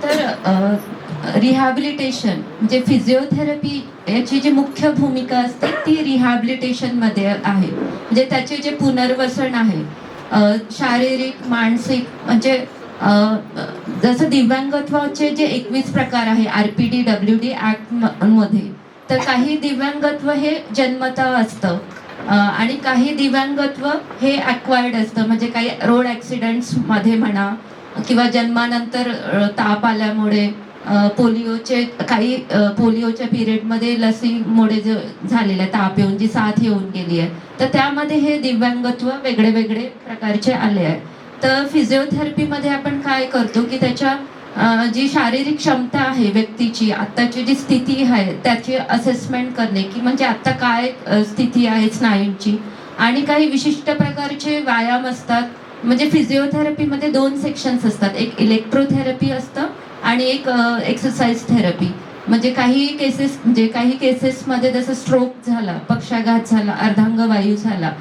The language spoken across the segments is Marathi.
तर रिहॅबिलिटेशन म्हणजे फिजिओथेरपी याची जी मुख्य भूमिका असते ती रिहॅबिलिटेशन मध्ये आहे. म्हणजे त्याचे जे पुनर्वसन आहे शारीरिक मानसिक म्हणजे जसं दिव्यांगत्वाचे जे 21 प्रकार आहे RPDWD ऍक्ट मध्ये, तर काही दिव्यांगत्व हे जन्मतः असतं आणि काही दिव्यांगत्व हे अक्वायर्ड असतं. म्हणजे काही रोड ऍक्सिडेंट्स मध्ये म्हणा किंवा जन्मानंतर ताप आल्यामुळे पोलिओचे काही पोलिओच्या पिरियडमध्ये लसीमुळे झालेला ताप येऊन जी साथ येऊन गेली आहे, तर त्यामध्ये हे दिव्यांगत्व वेगळे वेगळे प्रकारचे आले आहे. तर फिजिओथेरपीमध्ये आपण काय करतो की त्याच्या जी शारीरिक क्षमता आहे व्यक्तीची, आत्ताची जी स्थिती आहे त्याची असेसमेंट करणे की म्हणजे आता काय स्थिती आहे स्नायूंची, आणि काही विशिष्ट प्रकारचे व्यायाम असतात. म्हणजे फिजिओथेरपीमध्ये 2 सेक्शन्स असतात, एक इलेक्ट्रोथेरपी असतं आणि एक एक्सरसाइज थेरपी. म्हणजे काही केसेसमध्ये जसं स्ट्रोक झाला, पक्षाघात झाला, अर्धांगवायू झाला,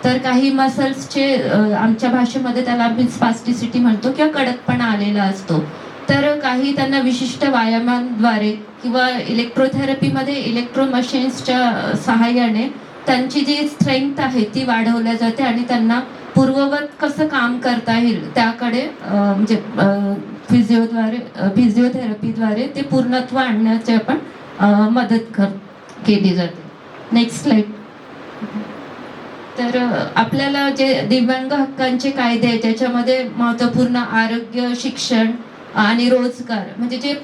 तर काही मसल्सचे आमच्या भाषेमध्ये त्याला आम्ही स्पास्टिसिटी म्हणतो किंवा कडकपणा आलेला असतो. तर काही त्यांना विशिष्ट व्यायामांद्वारे किंवा इलेक्ट्रोथेरपीमध्ये इलेक्ट्रो मशीन्सच्या सहाय्याने त्यांची जी स्ट्रेंथ आहे ती वाढवल्या जाते आणि त्यांना पूर्ववत कसं काम करता येईल त्याकडे म्हणजे फिजिओथेरपीद्वारे ते पूर्णत्व आणण्याची आपण मदत केली जाते. Next slide. तर आपल्याला जे दिव्यांग हक्कांचे कायदे आहेत त्याच्यामध्ये महत्त्वपूर्ण आरोग्य, शिक्षण आणि रोजगार म्हणजे जे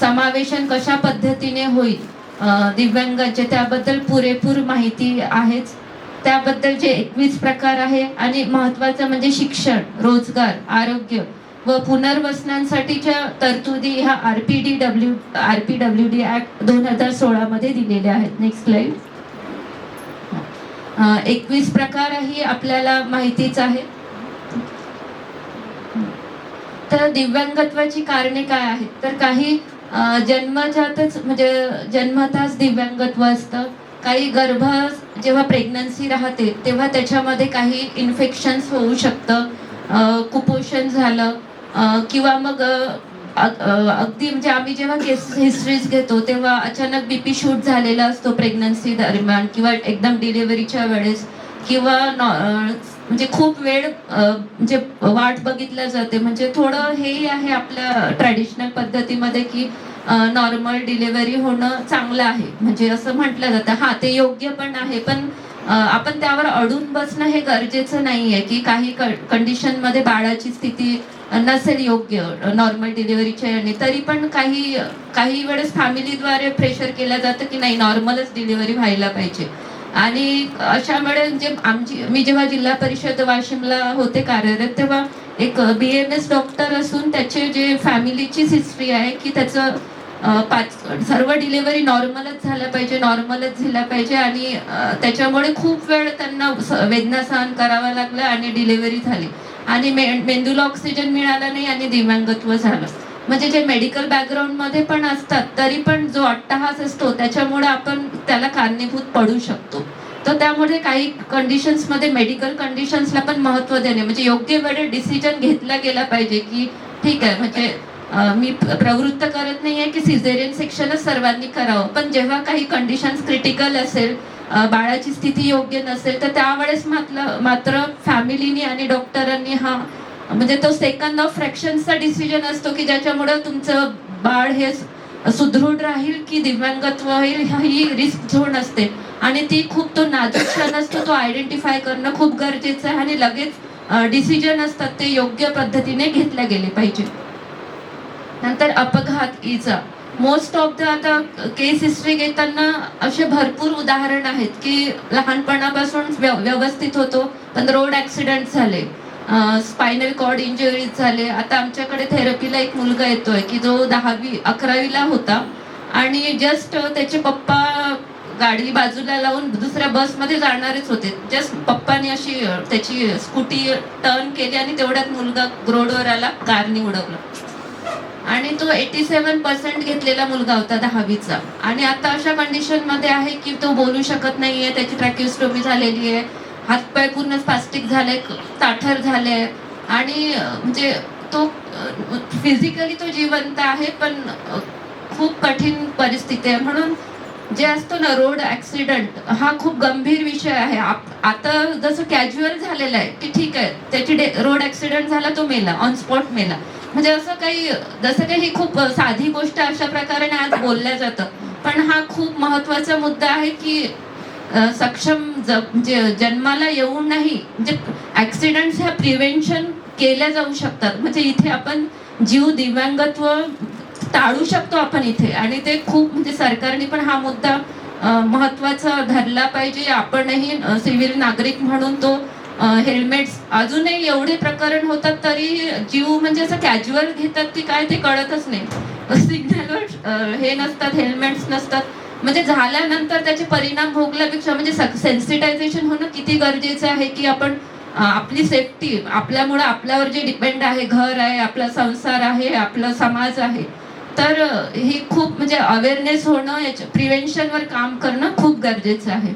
समावेशन कशा पद्धतीने होईल दिव्यांगांचे त्याबद्दल पुरेपूर माहिती आहेच. त्याबद्दल जे 21 प्रकार आहे आणि महत्त्वाचं म्हणजे शिक्षण, रोजगार, आरोग्य व पुनर्वसनांसाठीच्या तरतुदी ह्या RPDWD ऍक्ट 2016 मध्ये दिलेल्या आहेत. Next slide. 21 प्रकारही आपल्याला माहितीच आहे. तर दिव्यांगत्वाची कारणे काय आहेत, तर काही जन्मजातच म्हणजे जन्मताच दिव्यांगत्व असतं. काही जेव्हा प्रेग्नन्सी राहते तेव्हा त्याच्यामध्ये काही इन्फेक्शन्स होऊ शकतं, कुपोषण झालं किंवा मग अगदी म्हणजे आम्ही जेव्हा केस हिस्ट्रीज घेतो तेव्हा अचानक BP शूट झालेला असतो प्रेग्नन्सी दरम्यान किंवा एकदम डिलिव्हरीच्या वेळेस, किंवा म्हणजे खूप वेळ म्हणजे वाट बघितल्या जाते. म्हणजे थोडं हेही आहे आपल्या ट्रॅडिशनल पद्धतीमध्ये की नॉर्मल डिलिव्हरी होणं चांगलं आहे, म्हणजे असं म्हटलं जातं. हा, ते योग्य पण आहे, पण आपण त्यावर अडून बसणं हे गरजेचं नाहीये की काही कंडिशनमध्ये बाळाची स्थिती नसेल योग्य नॉर्मल डिलिव्हरीच्या याने, तरी पण काही वेळेस फॅमिलीद्वारे प्रेशर केलं जातं की नाही, नॉर्मलच डिलिव्हरी व्हायला पाहिजे. आणि अशा वेळेस मी जेव्हा जिल्हा परिषद वाशिमला होते कार्यरत तेव्हा एक BMS डॉक्टर असून त्याचे जे फॅमिलीचीच हिस्ट्री आहे की त्याचं सर्व डिलिव्हरी नॉर्मलच झाल्या पाहिजे आणि त्याच्यामुळे खूप वेळ त्यांना वेदना सहन करावा लागला आणि डिलिव्हरी झाली आणि मेंदूला ऑक्सिजन मिळाला नाही आणि दिव्यांगत्व झालं. म्हणजे जे मेडिकल बॅकग्राऊंड मध्ये पण असतात तरी पण जो अट्टहास असतो त्याच्यामुळे आपण त्याला कारणीभूत पडू शकतो. तर त्यामुळे काही कंडिशन्स मध्ये मेडिकल कंडिशन्सला पण महत्त्व देणे, म्हणजे योग्य वेळेत डिसिजन घेतला गेला पाहिजे की ठीक आहे, म्हणजे मी प्रवृत्त करत नाहीये की सिझेरियन सेक्शनच सर्वांनी करावं, पण जेव्हा काही कंडिशन्स क्रिटिकल असेल, बाळाची स्थिती योग्य नसेल, तर त्यावेळेस मात्र फॅमिलीनी आणि डॉक्टरांनी म्हणजे तो सेकंड ऑफ फ्रॅक्शनचा डिसिजन असतो की ज्याच्यामुळे तुमचं बाळ हे सुदृढ राहील की दिव्यांगत्व होईल, ही रिस्क झोन असते आणि ती खूप तो नाजूक क्षण असतो, तो आयडेंटिफाय करणं खूप गरजेचं आहे आणि लगेच डिसिजन असतात ते योग्य पद्धतीने घेतले गेले पाहिजे. नंतर अपघात, इजा. मोस्ट ऑफ द आता केस हिस्ट्री घेताना असे भरपूर उदाहरण आहेत की लहानपणापासून व्यवस्थित होतो पण रोड ऍक्सिडेंट झाले, स्पायनल कॉर्ड इंजुरीज झाले. आता आमच्याकडे थेरपीला एक मुलगा येतोय की जो 11वीला होता आणि जस्ट त्याचे पप्पा गाडी बाजूला लावून दुसऱ्या बसमध्ये जाणारच होते, जस्ट पप्पाने अशी त्याची स्कूटी टर्न केली आणि तेवढ्यात मुलगा रोडवर आला, कारने उडवला आणि तो 87% घेतलेला मुलगा होता 10वीचा आणि आता अशा कंडिशन मध्ये आहे की तो बोलू शकत नाहीये, त्याची ट्रॅकिस्टोमी झालेली आहे, हातपाय पूर्ण स्पास्टिक झाले, ताठर झाले, आणि म्हणजे तो फिजिकली तो जिवंत आहे, पण खूप कठीण परिस्थिती आहे. म्हणून जे असतो ना रोड ऍक्सिडेंट, हा खूप गंभीर विषय आहे. आता जसं कॅज्युअल झालेलं आहे की ठीक आहे, त्याची रोड ऍक्सिडेंट झाला, तो मेला, ऑन स्पॉट मेला. म्हणजे असं काही, जसं काही ही खूप साधी गोष्ट अशा प्रकारे आज बोलल्या जातं. पण हा खूप महत्वाचा मुद्दा आहे की सक्षम म्हणजे जन्माला येऊन नाही, म्हणजे ऍक्सिडेंट्स ह्या प्रिव्हेन्शन केल्या जाऊ शकतात. म्हणजे इथे आपण जीव दिव्यांगत्व टाळू शकतो आपण इथे. आणि ते खूप म्हणजे सरकारने पण हा मुद्दा महत्वाचा धरला पाहिजे. आपणही सिव्हिल नागरिक म्हणून तो हेल्मेट्स, अजूनही एवढे प्रकरण होतात तरी जीव म्हणजे असं कॅज्युअल घेतात की काय ते कळतच नाही. सिग्नलवर हे नसतात, हेल्मेट्स नसतात. म्हणजे झाल्यानंतर त्याचे परिणाम भोगल्यापेक्षा म्हणजे सेन्सिटायझेशन होणं किती गरजेचं आहे की आपण आपली सेफ्टी, आपल्यामुळे आपल्यावर जे डिपेंड आहे, घर आहे, आपला संसार आहे, आपला समाज आहे, तर ही खूप म्हणजे अवेअरनेस होणं, प्रिव्हेन्शनवर काम करणं खूप गरजेचं आहे.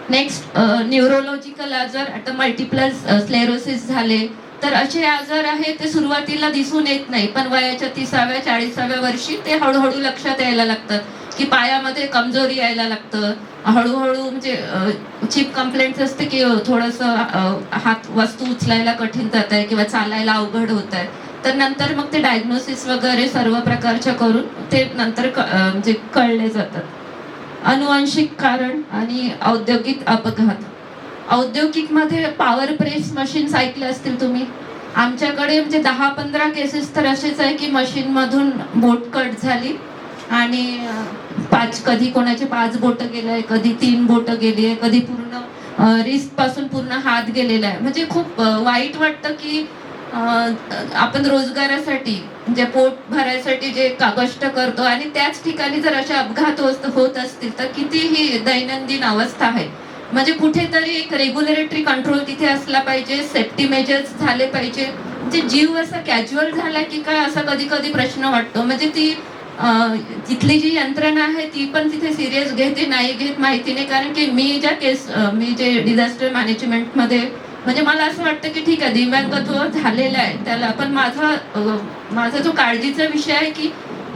नेक्स्ट, न्यूरोलॉजिकल आजार. आता मल्टिपल स्लेरोसिस झाले, तर असे आजार आहे ते सुरुवातीला दिसून येत नाही, पण वयाच्या 30व्या 40व्या वर्षी ते हळूहळू लक्षात यायला लागतात की पायामध्ये कमजोरी यायला लागतं. हळूहळू म्हणजे चीप कंप्लेंट्स असते की थोडंसं हात वस्तू उचलायला कठीण जात आहे किंवा चालायला अवघड होत आहे. तर नंतर मग ते डायग्नोसिस वगैरे सर्व प्रकारच्या करून ते नंतर म्हणजे कळले जातात. अनुवांशिक कारण आणि औद्योगिक अपघात. औद्योगिक मध्ये पॉवर प्रेस मशीन्स ऐकले असतील तुम्ही. आमच्याकडे म्हणजे 10-15 केसेस तर असेच आहे की मशीन मधून बोट कट झाली आणि कधी कोणाचे 5 बोट गेले, कधी 3 बोट गेली आहे, कधी पूर्ण रिस्ट पासून पूर्ण हात गेलेला आहे. म्हणजे खूप वाईट वाटतं की आपण रोजगारासाठी म्हणजे पोट भरायसाठी जे कष्ट करतो आणि त्याच ठिकाणी जर असे अपघात होत असतील तर किती ही दैनंदिन अवस्था आहे. म्हणजे कुठेतरी एक रेग्युलेटरी कंट्रोल तिथे असला पाहिजे, सेफ्टी मेजर्स झाले पाहिजे. म्हणजे जीव असा कॅज्युअल झाला की काय असा कधी कधी प्रश्न वाटतो. म्हणजे ती तिथली जी यंत्रणा आहे ती पण तिथे सिरियस घेते नाही घेत माहिती नाही. कारण की मी जे डिझास्टर मॅनेजमेंट मध्ये, म्हणजे मला असं वाटतं की ठीक आहे दिव्यांगत्व झालेलं आहे त्याला, पण माझा जो काळजीचा विषय आहे की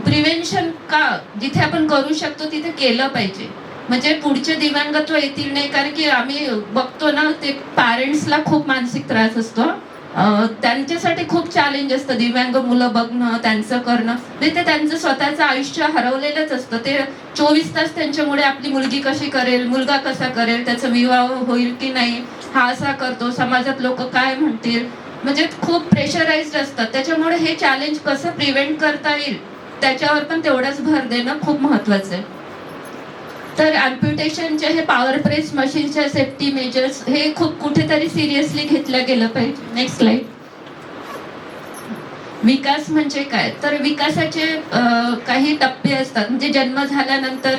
प्रिव्हेन्शन का जिथे आपण करू शकतो तिथे केलं पाहिजे. म्हणजे पुढचे दिव्यांगत्व येतील नाही. कारण की आम्ही बघतो ना, ते पॅरेंट्सला खूप मानसिक त्रास असतो. त्यांच्यासाठी खूप चॅलेंज असतं दिव्यांग मुलं बघणं, त्यांचं करणं. म्हणजे ते त्यांचं स्वतःचं आयुष्य हरवलेलंच असतं. ते 24 तास त्यांच्यामुळे आपली मुलगी कशी करेल, मुलगा कसा करेल, त्याचा विवाह होईल की नाही, हा असा करतो, समाजात लोक काय म्हणतील, म्हणजे खूप प्रेशराइज्ड असतात. त्याच्यामुळे हे चॅलेंज कसं प्रिव्हेंट करता येईल त्याच्यावर पण तेवढाच भर देणं खूप महत्वाचं आहे. तर अम्प्युटेशनचे हे पॉवर प्रेस मशीनच्या सेफ्टी मेजर्स हे खूप कुठेतरी सिरियसली घेतलं गेलं पाहिजे. Next slide. विकास म्हणजे काय, तर विकासाचे काही टप्पे असतात. म्हणजे जन्म झाल्यानंतर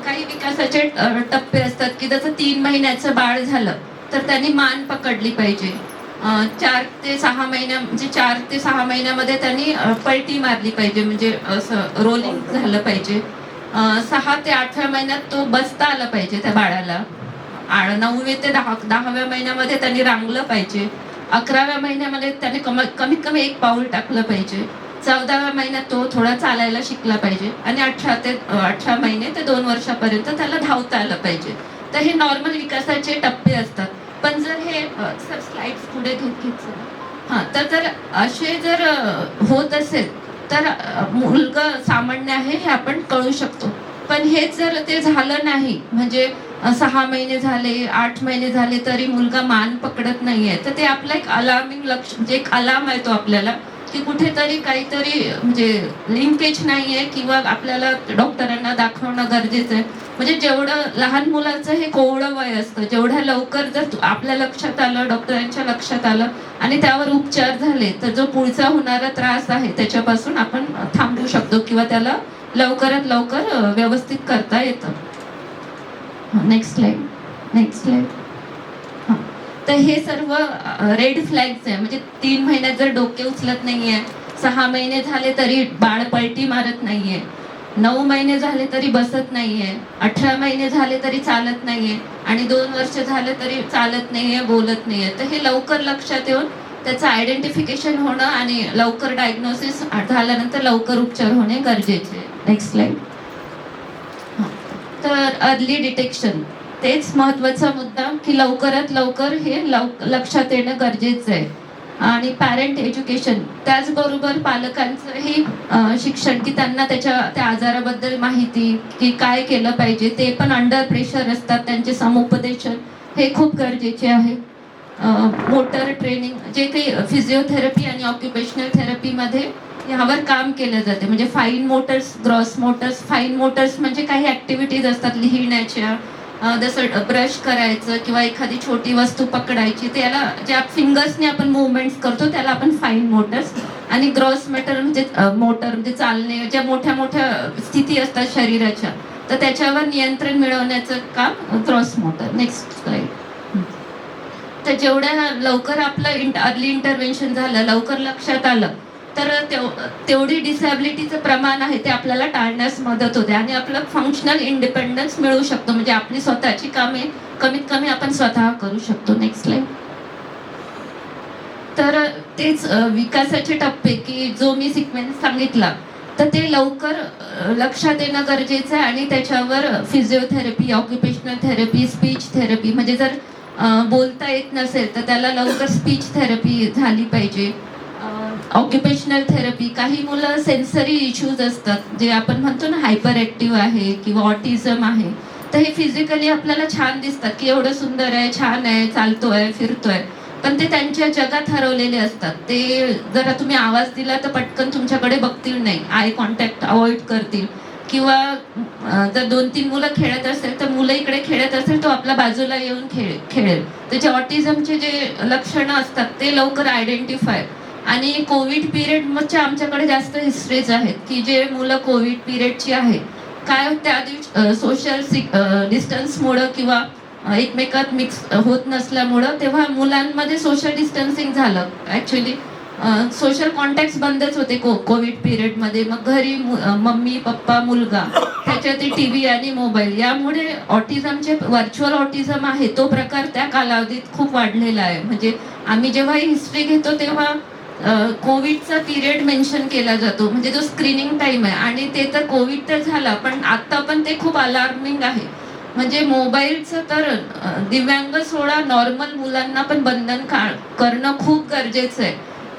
काही विकासाचे टप्पे असतात की जसं 3 महिन्याचं बाळ झालं तर त्यांनी मान पकडली पाहिजे. 4 ते 6 महिन्या म्हणजे 4 ते 6 महिन्यामध्ये त्यांनी पलटी मारली पाहिजे, म्हणजे असं रोलिंग झालं पाहिजे. 6 ते 8व्या महिन्यात तो बसता आला पाहिजे त्या बाळाला. 9वे ते 10व्या महिन्यामध्ये त्यांनी रांगलं पाहिजे. 11व्या महिन्यामध्ये त्याने कमीत कमी 1 पाऊल टाकलं पाहिजे. 14व्या महिन्यात तो थोडा चालायला शिकला पाहिजे आणि 18 महिने ते 2 वर्षापर्यंत त्याला धावता आलं पाहिजे. तर हे नॉर्मल विकासाचे टप्पे असतात. पण जर हे स्लाइड्स पुढे घेतलं, हां, तर जर असे जर होत असेल तर मुलगा सामान्य आहे हे आपण कळू शकतो. पण हेच जर ते झालं नाही, म्हणजे 6 महिने झाले, 8 महिने झाले तरी मुलगा मान पकडत नाहीये, तर ते आपलं एक अलार्मिंग लक्ष, म्हणजे एक अलार्म आहे तो आपल्याला की कुठेतरी काहीतरी म्हणजे लिंकेज नाहीये किंवा आपल्याला डॉक्टरांना दाखवणं गरजेचं आहे. म्हणजे जेवढं लहान मुलाचं हे कोवळं वय असतं, जेवढ्या लवकर जर आपल्या लक्षात आलं, डॉक्टरांच्या लक्षात आलं आणि त्यावर उपचार झाले तर जो पुढचा होणारा त्रास आहे त्याच्यापासून आपण थांबवू शकतो किंवा त्याला लवकरात लवकर व्यवस्थित करता येतं. Next slide. हां, तर हे सर्व रेड फ्लॅग्स आहे. म्हणजे 3 महिन्यात जर डोके उचलत नाहीये, 6 महिने झाले तरी बाळ पलटी मारत नाहीये, 9 महिने झाले तरी बसत नाहीये, 18 महिने झाले तरी चालत नाहीये आणि 2 वर्ष झाले तरी चालत नाहीये, बोलत नाहीये, तर हे लवकर लक्षात येऊन त्याचं आयडेंटिफिकेशन होणं आणि लवकर डायग्नोसिस झाल्यानंतर लवकर उपचार होणे गरजेचे आहे. Next slide. तर अर्ली डिटेक्शन तेच महत्त्वाचा मुद्दा की लवकरात लवकर हे लक्षात येणं गरजेचं आहे. आणि पॅरेंट एज्युकेशन त्याचबरोबर पालकांचंही शिक्षण की त्यांना त्या आजाराबद्दल माहिती की काय केलं पाहिजे, ते पण अंडर प्रेशर असतात, त्यांचे समुपदेशन हे खूप गरजेचे आहे. मोटर ट्रेनिंग जे काही फिजिओथेरपी आणि ऑक्युपेशनल थेरपीमध्ये ह्यावर काम केलं जाते. म्हणजे fine Motors, gross Motors. Fine Motors म्हणजे काही ऍक्टिव्हिटीज असतात लिहिण्याच्या, जसं ब्रश करायचं किंवा एखादी छोटी वस्तू पकडायची, त्याला ज्या फिंगर्सने आपण मुवमेंट्स करतो त्याला आपण फाईन मोटर्स. आणि ग्रॉस मोटर म्हणजे चालणे, ज्या मोठ्या मोठ्या स्थिती असतात शरीराच्या, तर त्याच्यावर नियंत्रण मिळवण्याचं काम ग्रॉस मोटर. Next slide. तर जेवढ्या लवकर आपलं अर्ली इंटरव्हेन्शन झालं, लवकर लक्षात आलं, तर तेवढी डिसॅबिलिटीचं प्रमाण आहे ते आपल्याला टाळण्यास मदत होते आणि आपलं फंक्शनल इंडिपेंडन्स मिळू शकतो. म्हणजे आपली स्वतःची कामे कमीत कमी आपण स्वतः करू शकतो. Next slide. तर तेच विकासाचे टप्पे की जो मी सिक्वेन्स सांगितला, तर ते लवकर लक्षात येणं गरजेचं आहे. आणि त्याच्यावर physiotherapy, occupational therapy, speech therapy, म्हणजे जर बोलता येत नसेल तर त्याला लवकर स्पीच थेरपी झाली पाहिजे. ऑक्युपेशनल थेरपी, काही मुलं सेन्सरी इश्यूज असतात, जे आपण म्हणतो ना हायपर ॲक्टिव्ह आहे किंवा ऑटिझम आहे, तर हे फिजिकली आपल्याला छान दिसतात की एवढं सुंदर आहे, छान आहे, चालतोय, फिरतोय, पण ते त्यांच्या जगात हरवलेले असतात. ते जरा तुम्ही आवाज दिला तर पटकन तुमच्याकडे बघतील नाही, आय कॉन्टॅक्ट अवॉइड करतील. किंवा जर 2-3 मुलं खेळत असेल तर मुलं इकडे खेळत असेल तो आपल्या बाजूला येऊन खेळेल. त्याचे ऑटिझमचे जे लक्षणं असतात ते लवकर आयडेंटिफाय. आणि कोविड पिरियडच्या आमच्याकडे जास्त हिस्ट्रीज आहेत की जे मुलं कोविड पिरियडची आहे, काय त्या दिवशी सोशल डिस्टन्समुळं किंवा एकमेकात मिक्स होत नसल्यामुळं तेव्हा मुलांमध्ये सोशल डिस्टन्सिंग झालं. ॲक्च्युली सोशल कॉन्टॅक्ट बंदच होते कोविड पिरियडमध्ये. मग घरी मम्मी पप्पा मुलगा, त्याच्यात TV आणि मोबाईल, यामुळे ऑटिझमचे व्हर्च्युअल ऑटिझम आहे तो प्रकार त्या कालावधीत खूप वाढलेला आहे. म्हणजे आम्ही जेव्हा ही हिस्ट्री घेतो तेव्हा कोविडचा पिरियड मेन्शन केला जातो, म्हणजे जो स्क्रीनिंग टाइम आहे. आणि ते तर कोविड तर झाला, पण आता पण ते खूप अलार्मिंग आहे. म्हणजे मोबाईलचं तर दिव्यांग सोडा नॉर्मल मुलांना पण बंधन करणं खूप गरजेचं आहे.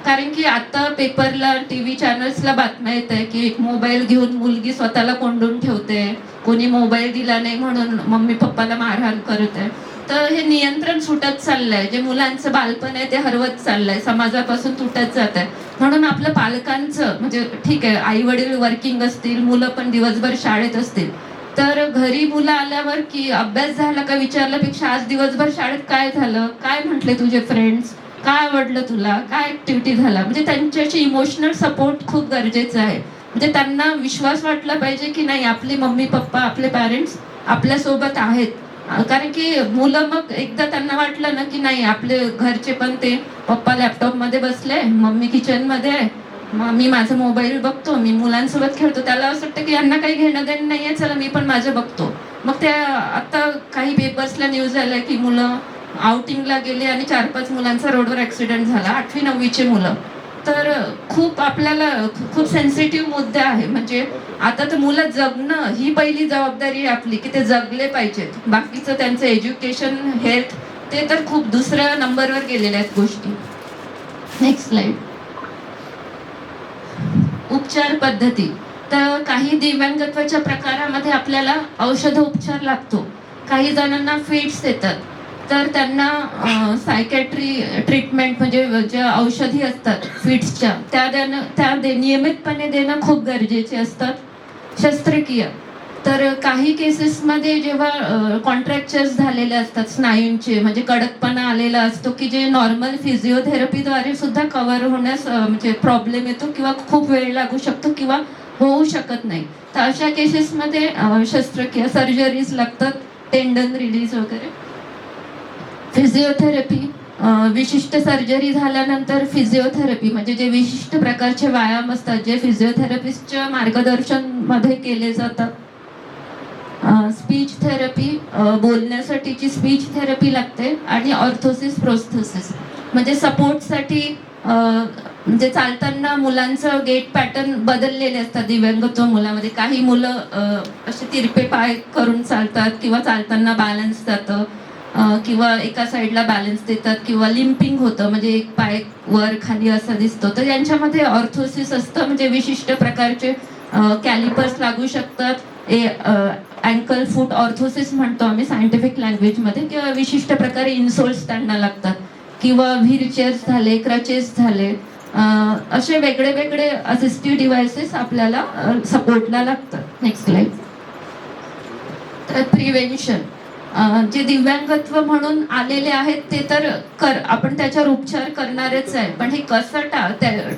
कारण की आता पेपरला, TV चॅनल्सला बातम्या येत आहे की एक मोबाईल घेऊन मुलगी स्वतःला कोंडून ठेवते, कोणी मोबाईल दिला नाही म्हणून मम्मी पप्पाला मारहाण करत आहे. तर हे नियंत्रण सुटत चाललंय, जे मुलांचं बालपण आहे ते हरवत चाललंय, समाजापासून तुटत जात आहे. म्हणून आपलं पालकांचं, म्हणजे ठीक आहे आई वडील वर्किंग असतील, मुलं पण दिवसभर शाळेत असतील, तर घरी मुलं आल्यावर की अभ्यास झाला का विचारल्यापेक्षा आज दिवसभर शाळेत काय झालं, काय म्हटले तुझे फ्रेंड्स, काय आवडलं तुला, काय ऍक्टिव्हिटी झाला, म्हणजे त्यांच्याशी इमोशनल सपोर्ट खूप गरजेचं आहे. म्हणजे त्यांना विश्वास वाटला पाहिजे की नाही आपले मम्मी पप्पा, आपले पॅरेंट्स आपल्यासोबत आहेत. कारण की मुलं मग एकदा त्यांना वाटलं ना की नाही आपले घरचे पण ते पप्पा लॅपटॉप मध्ये बसले, मम्मी किचन मध्ये आहे, मी माझा मोबाईल बघतो, मी मुलांसोबत खेळतो, त्याला असं वाटतं की यांना काही घेणं देणं नाहीये, चला मी पण माझं बघतो. मग त्या आता काही पेपर्सला न्यूज आलंय की मुलं आउटिंगला गेले आणि 4-5 मुलांचा रोडवर ऍक्सिडेंट झाला, 8वी-9वीचे मुलं. तर खूप आपल्याला खूप सेन्सिटिव्ह मुद्दे आहे. म्हणजे आता तर मुलं जगणं ही पहिली जबाबदारी आहे आपली की ते जगले पाहिजेत. बाकीचं त्यांचं एज्युकेशन, हेल्थ ते तर खूप दुसऱ्या नंबरवर गेलेल्या आहेत गोष्टी. Next slide. उपचार पद्धती. तर काही दिव्यांगत्वाच्या प्रकारामध्ये आपल्याला औषधोपचार लागतो. काही जणांना फिट्स येतात, तर त्यांना सायकॅट्री ट्रीटमेंट म्हणजे ज्या औषधी असतात फिट्सच्या त्या नियमितपणे देणं खूप गरजेचे असतात. शस्त्रक्रिया. तर काही केसेसमध्ये जेव्हा कॉन्ट्रॅक्चर्स झालेले असतात स्नायूंचे, म्हणजे कडकपणा आलेला असतो की जे नॉर्मल फिजिओथेरपीद्वारे सुद्धा कव्हर होण्यास म्हणजे प्रॉब्लेम येतो किंवा खूप वेळ लागू शकतो किंवा होऊ शकत नाही. तर अशा केसेसमध्ये शस्त्रक्रिया, सर्जरीज लागतात, टेंडन रिलीज वगैरे. फिजिओथेरपी. विशिष्ट सर्जरी झाल्यानंतर फिजिओथेरपी म्हणजे जे विशिष्ट प्रकारचे व्यायाम असतात जे फिजिओथेरपिस्टच्या मार्गदर्शन मध्ये केले जातात. स्पीच थेरपी, बोलण्यासाठीची स्पीच थेरपी लागते. आणि ऑर्थोसिस, प्रोस्थेसिस म्हणजे सपोर्टसाठी म्हणजे चालताना मुलांचं गेट पॅटर्न बदललेले असतात दिव्यांगत्व मुलामध्ये. काही मुलं असे तिरपे पाय करून चालतात किंवा चालताना बॅलन्स जातं किंवा एका साईडला बॅलन्स देतात किंवा लिम्पिंग होतं, म्हणजे एक पाय वर खाली असा दिसतो. तर यांच्यामध्ये ऑर्थोसिस असतं, म्हणजे विशिष्ट प्रकारचे कॅलिपर्स लागू शकतात. अँकल फूट ऑर्थोसिस म्हणतो आम्ही सायंटिफिक लँग्वेजमध्ये, किंवा विशिष्ट प्रकारे इन्सोल्स त्यांना लागतात, किंवा व्हीलचेअर्स झाले, क्रचेस झाले, असे वेगळे वेगळे असिस्टिव्ह डिव्हायसेस आपल्याला सपोर्टला लागतात. Next slide. तर प्रिव्हेन्शन, जे दिव्यांगत्व म्हणून आलेले आहेत ते तर आपण त्याच्यावर उपचार करणारच आहे, पण हे कसं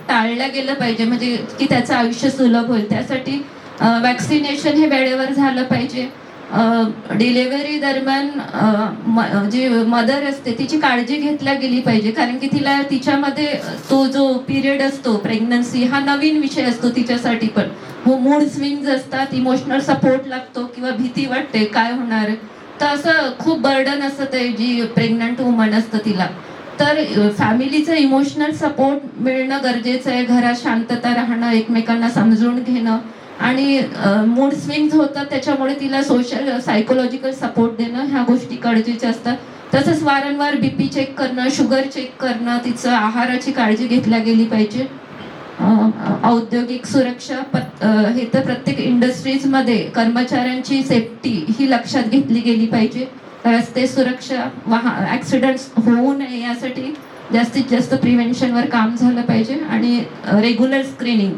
टाळलं गेलं पाहिजे, म्हणजे की त्याचं आयुष्य सुलभ होईल. त्यासाठी वॅक्सिनेशन हे वेळेवर झालं पाहिजे. डिलेव्हरी दरम्यान जी मदर असते तिची काळजी घेतल्या गेली पाहिजे, कारण की तिला तिच्यामध्ये तो जो पिरियड असतो प्रेग्नन्सी हा नवीन विषय असतो तिच्यासाठी पण. मूड स्विंग्स असतात, इमोशनल सपोर्ट लागतो किंवा भीती वाटते काय होणार. तर असं खूप बर्डन असतं ते जी प्रेग्नंट वुमन असतं तिला. तर फॅमिलीचं इमोशनल सपोर्ट मिळणं गरजेचं आहे. घरात शांतता राहणं, एकमेकांना समजून घेणं, आणि मूड स्विंग्स होतात त्याच्यामुळे तिला सोशल सायकोलॉजिकल सपोर्ट देणं, ह्या गोष्टी गरजेच्या असतात. तसंच वारंवार BP चेक करणं, शुगर चेक करणं, तिचं आहाराची काळजी घेतल्या गेली पाहिजे. औद्योगिक सुरक्षा, हे तर प्रत्येक इंडस्ट्रीजमध्ये कर्मचाऱ्यांची सेफ्टी ही लक्षात घेतली गेली पाहिजे. रस्ते सुरक्षा, ऍक्सिडेंट्स होऊ नये यासाठी जास्तीत जास्त प्रिव्हेन्शनवर काम झालं पाहिजे. आणि रेग्युलर स्क्रीनिंग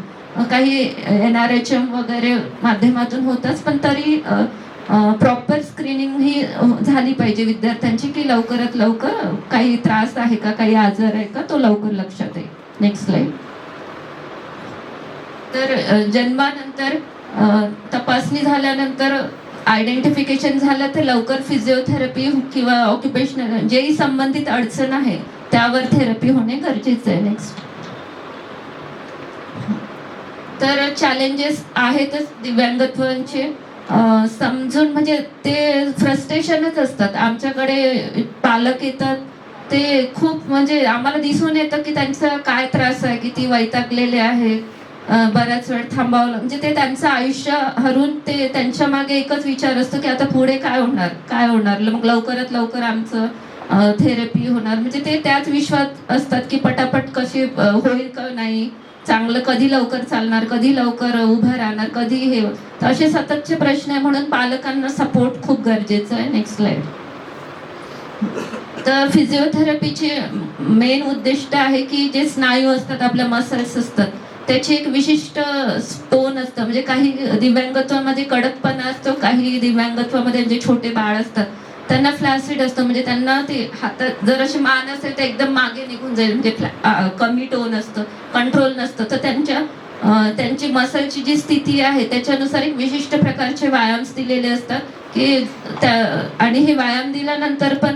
काही NRHM वगैरे माध्यमातून होतच, पण तरी प्रॉपर स्क्रीनिंग ही झाली पाहिजे विद्यार्थ्यांची, की लवकरात लवकर काही त्रास आहे का, काही आजार आहे का, तो लवकर लक्षात येईल. Next slide. तर जन्मानंतर तपासणी झाल्यानंतर आयडेंटिफिकेशन झालं तर लवकर फिजिओथेरपी किंवा ऑक्युपेशनल जेही संबंधित अडचण आहे त्यावर थेरपी होणे गरजेचं आहे. नेक्स्ट. तर चॅलेंजेस आहेतच दिव्यांगत्वांचे, समजून म्हणजे ते फ्रस्ट्रेशनच असतात. आमच्याकडे पालक येतात, ते खूप म्हणजे आम्हाला दिसून येतं की त्यांचा काय त्रास आहे, किती वैतागलेले आहेत, बराच वेळ थांबावलं, म्हणजे ते त्यांचं आयुष्य हरून ते त्यांच्या मागे एकच विचार असतो की आता पुढे काय होणार, काय होणार, मग लवकरात लवकर आमचं थेरपी होणार. म्हणजे ते त्याच विश्वात असतात की पटापट कशी होईल का नाही, चांगलं कधी लवकर चालणार, कधी लवकर उभं राहणार, कधी हे. तर असे सततचे प्रश्न आहे, म्हणून पालकांना सपोर्ट खूप गरजेचं आहे. Next slide. तर फिजिओथेरपीचे मेन उद्दिष्ट आहे की जे स्नायू असतात, आपल्या मसल्स असतात, त्याची एक विशिष्ट टोन असतं. म्हणजे काही दिव्यांगत्वामध्ये कडकपणा असतो, काही दिव्यांगत्वामध्ये जे छोटे बाळ असतात त्यांना फ्लॅसिड असतं, म्हणजे त्यांना ते हातात जर अशी मान असेल तर एकदम मागे निघून जाईल, म्हणजे कमी टोन असतं, कंट्रोल नसतं. तर त्यांची मसलची जी स्थिती आहे त्याच्यानुसार एक विशिष्ट प्रकारचे व्यायाम दिलेले असतात की आणि हे व्यायाम दिल्यानंतर पण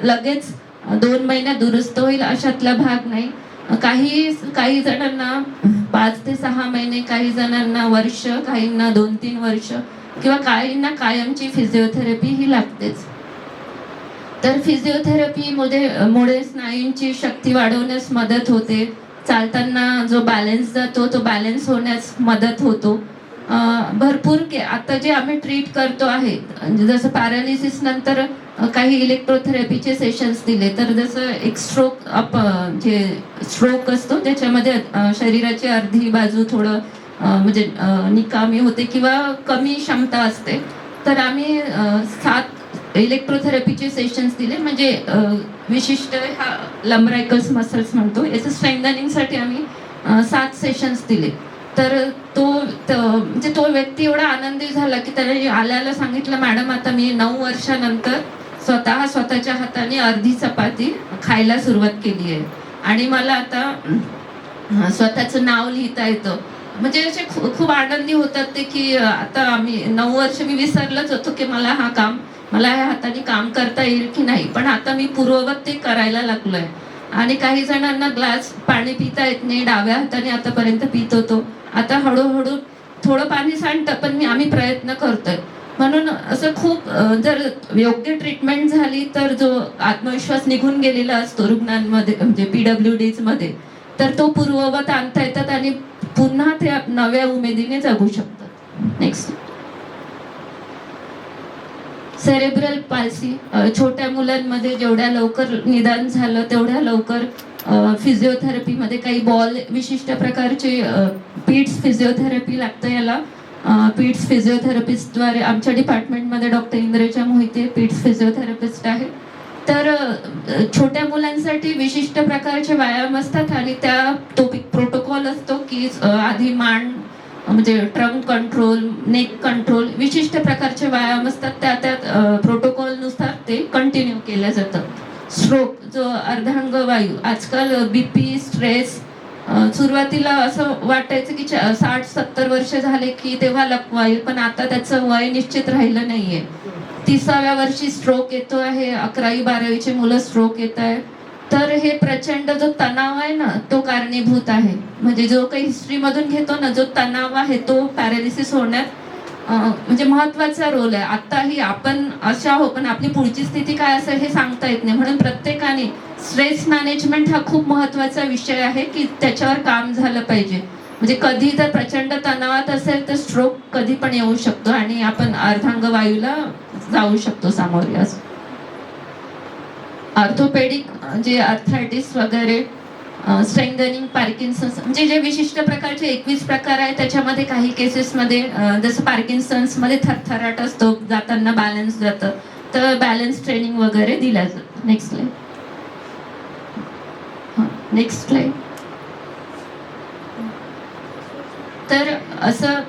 लगेच 2 महिन्यात दुरुस्त होईल अशातला भाग नाही. काही जणांना 5 ते 6 महिने, काही जणांना वर्ष, काहींना 2-3 वर्ष, किंवा काहींना कायमची फिजिओथेरपी ही लागतेच. तर फिजिओथेरपीमुळे स्नायूंची शक्ती वाढवण्यास मदत होते. चालताना जो बॅलन्स जातो तो बॅलन्स होण्यास मदत होतो. भरपूर आता जे आम्ही ट्रीट करतो आहे, जसं पॅरालिसिस नंतर काही इलेक्ट्रोथेरपीचे सेशन्स दिले, तर जसं एक जे स्ट्रोक असतो त्याच्यामध्ये शरीराची अर्धी बाजू थोडं म्हणजे निकामी होते किंवा कमी क्षमता असते, तर आम्ही 7 इलेक्ट्रोथेरपीचे सेशन्स दिले. म्हणजे विशिष्ट हा लंबरायकल्स मसल्स म्हणतो, याचं स्ट्रेंथनिंगसाठी आम्ही 7 सेशन्स दिले. तर म्हणजे तो व्यक्ती एवढा आनंदी झाला की त्याने आल्याला सांगितलं, मॅडम आता मी 9 वर्षानंतर स्वतःच्या हाताने अर्धी चपाती खायला सुरुवात केली आहे आणि मला आता स्वतःचं नाव लिहिता येतं. म्हणजे असे खूप आनंदी होतात ते की आता आम्ही 9 वर्ष मी विसरलंच होतो की मला ह्या हाताने काम करता येईल की नाही, पण आता मी पूर्ववत ते करायला लागलोय. आणि काही जणांना ग्लास पाणी पिता येत नाही, डाव्या हाताने आतापर्यंत पित होतो, आता हळूहळू थोडं पाणी सांडतं पण आम्ही प्रयत्न करतोय. म्हणून असं खूप जर योग्य ट्रीटमेंट झाली तर जो आत्मविश्वास निघून गेलेला असतो रुग्णांमध्ये म्हणजे PWDs मध्ये, तर तो पूर्ववत आणता येतात आणि पुन्हा ते नव्या उमेदीने जगू शकतात. नेक्स्ट. सेरेब्रल पाल्सी छोट्या मुलांमध्ये जेवढ्या लवकर निदान झालं तेवढ्या लवकर फिजिओथेरपीमध्ये काही बॉल विशिष्ट प्रकारचे पीड्स फिजिओथेरपी लागतं याला. पीड्स फिजिओथेरपिस्टद्वारे आमच्या डिपार्टमेंटमध्ये डॉक्टर इंद्रजा मोहिते पीड्स फिजिओथेरपिस्ट आहे. तर छोट्या मुलांसाठी विशिष्ट प्रकारचे व्यायाम असतात आणि त्या तो प्रोटोकॉल असतो की आधी मान म्हणजे ट्रंक कंट्रोल, नेक कंट्रोल, विशिष्ट प्रकारचे व्यायाम असतात त्या प्रोटोकॉलनुसार ते कंटिन्यू केलं जातं. स्ट्रोक जो अर्धांग वायू आजकाल BP स्ट्रेस सुरुवातीला असं वाटायचं की 60-70 वर्ष झाले की तेव्हा लकवा येईल, पण आता त्याचं वय निश्चित राहिलं नाहीये. 30व्या वर्षी स्ट्रोक येतो आहे, 11वी-12वीची मुलं स्ट्रोक येत आहे. तर हे प्रचंड जो तणाव आहे ना तो कारणीभूत आहे. म्हणजे जो काही हिस्ट्रीमधून घेतो ना जो तणाव आहे तो पॅरालिसिस होण्यात म्हणजे महत्वाचा रोल आहे. आताही आपण अशा हो पण आपली पुढची स्थिती काय असेल हे सांगता येत नाही. म्हणून प्रत्येकाने स्ट्रेस मॅनेजमेंट हा खूप महत्वाचा विषय आहे की त्याच्यावर काम झालं पाहिजे. म्हणजे कधी जर प्रचंड तणावात असेल तर स्ट्रोक कधी पण येऊ शकतो आणि आपण अर्धांग वायूला जाऊ शकतो सामोरे. असं ऑर्थोपेडिक जे आर्थरायटिस वगैरे, स्ट्रेंथनिंग, पार्किन्सन्स म्हणजे जे विशिष्ट प्रकारचे 21 प्रकार आहेत त्याच्यामध्ये काही केसेसमध्ये जसं पार्किन्सन्स मध्ये थरथराट असतो, जाताना बॅलन्स जातं, तर बॅलन्स ट्रेनिंग वगैरे दिल्या जातं. Next slide. Next slide. तर असं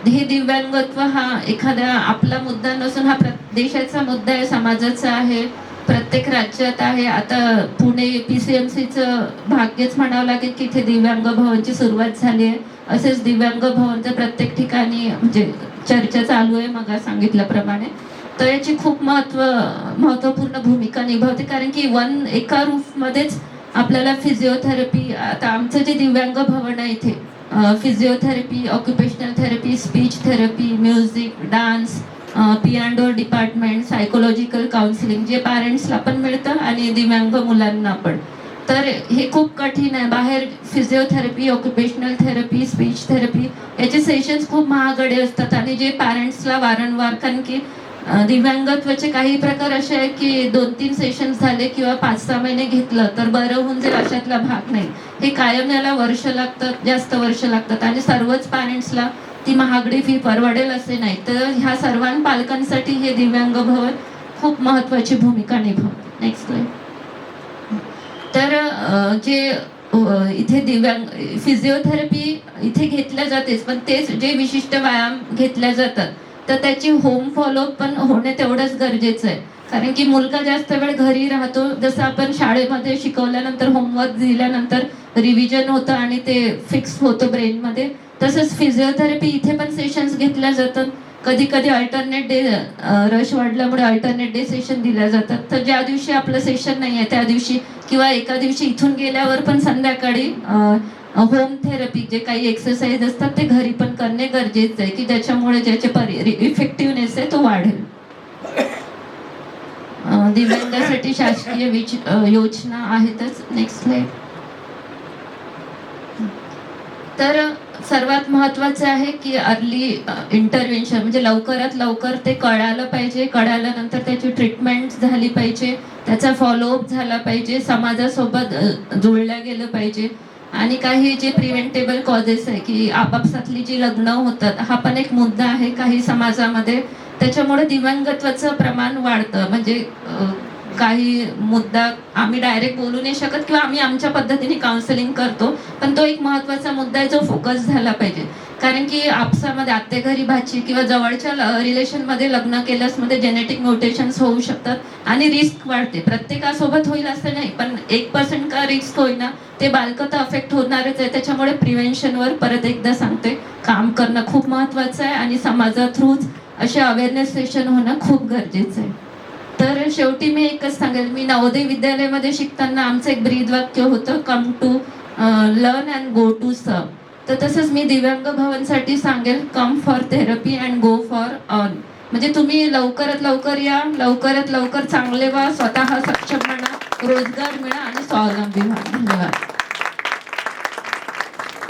हे दिव्यांगत्व हा एखाद्या आपला मुद्दा नसून हा देशाचा मुद्दा आहे, समाजाचा आहे, प्रत्येक राज्यात आहे. आता पुणे PCMCचं भाग्यच म्हणावं लागेल की इथे दिव्यांग भवनची सुरुवात झाली आहे. असेच दिव्यांग भवनचं प्रत्येक ठिकाणी म्हणजे चर्चा चालू आहे मग सांगितल्याप्रमाणे. तर याची खूप महत्वपूर्ण भूमिका निभावते कारण की एका रूफमध्येच आपल्याला फिजिओथेरपी, आता आमचं जे दिव्यांग भवन आहे इथे physiotherapy, occupational therapy, speech therapy, music, dance, piano department, psychological counselling जे पॅरेंट्सला पण मिळतं आणि दिव्यांग मुलांना पण. तर हे खूप कठीण आहे. बाहेर physiotherapy, occupational therapy, speech therapy याचे सेशन्स खूप महागडे असतात आणि जे पॅरेंट्सला वारंवार, कारण की दिव्यांगत्वाचे काही प्रकार असे आहे की 2-3 सेशन्स झाले किंवा 5-6 महिने घेतलं तर बरं होऊन जाईल अशातला भाग नाही. हे कायम याला वर्ष लागतात, जास्त वर्ष लागतात आणि सर्वच पॅरेंट्सला ती महागडी फी परवडेल असे नाही. तर ह्या सर्व पालकांसाठी हे दिव्यांग भवन खूप महत्वाची भूमिका निभावते. Next slide. तर जे इथे दिव्यांग फिजिओथेरपी इथे घेतल्या जातेच, पण तेच जे विशिष्ट व्यायाम घेतल्या जातात तर त्याची होम फॉलोअप पण होणे तेवढंच गरजेचं आहे. कारण की मुलगा जास्त वेळ घरी राहतो, जसं आपण शाळेमध्ये शिकवल्यानंतर होमवर्क दिल्यानंतर रिव्हिजन होतं आणि ते फिक्स होतं ब्रेनमध्ये, तसंच फिजिओथेरपी इथे पण सेशन्स घेतल्या जातात. कधी कधी अल्टरनेट डे रश वाढल्यामुळे अल्टरनेट डे सेशन दिल्या जातात. तर ज्या दिवशी आपलं सेशन नाही आहे त्या दिवशी किंवा एका दिवशी इथून गेल्यावर पण संध्याकाळी होम थेरपी जे काही एक्सरसाइज असतात ते घरी पण करणे गरजेचं आहे की ज्याच्यामुळे ज्याचे इफेक्टिव्हनेस आहे तो वाढेल. दिव्यांगासाठी शासकीय योजना आहेतच. Next slide. तर सर्वात महत्वाचं आहे की अर्ली इंटरव्हेन्शन म्हणजे लवकरात लवकर ते कळालं पाहिजे. कळाल्यानंतर त्याची ट्रीटमेंट झाली पाहिजे, त्याचा फॉलोअप झाला पाहिजे, समाजासोबत जुळल्या गेलं पाहिजे. आणि काही जे प्रिव्हेंटेबल कॉजेस आहे की आपापसातली जी लग्न होतात हा पण एक मुद्दा आहे काही समाजामध्ये. त्याच्यामुळे दिव्यांगत्वाचं प्रमाण वाढतं. म्हणजे काही मुद्दा आम्ही डायरेक्ट बोलू नाही शकत किंवा आम्ही आमच्या पद्धतीने काउन्सिलिंग करतो, पण तो एक महत्वाचा मुद्दा आहे जो फोकस झाला पाहिजे. कारण की आपसामध्ये आत्ते घरी भाची किंवा जवळच्या रिलेशनमध्ये लग्न केल्यास मध्ये जेनेटिक म्युटेशन्स होऊ शकतात आणि रिस्क वाढते. प्रत्येकासोबत होईल असं नाही, पण 1% का रिस्क होईना ते बालकं तर अफेक्ट होणारच आहे. त्याच्यामुळे प्रिव्हेन्शनवर परत एकदा सांगते काम करणं खूप महत्वाचं आहे आणि समाजा थ्रूच असे अवेअरनेस सेशन होणं खूप गरजेचं आहे. तर शेवटी मी एकच सांगेल, मी नवोदय विद्यालयामध्ये शिकताना आमचं एक ब्रीद वाक्य होतं, come to learn and go to serve. तर तसंच मी दिव्यांग भवनसाठी सांगेल, come for therapy and go for on. म्हणजे तुम्ही लवकरात लवकर या, लवकरात लवकर चांगले व्हा, स्वतः सक्षम म्हणा, रोजगार मिळा आणि स्वावलंबी व्हा. धन्यवाद.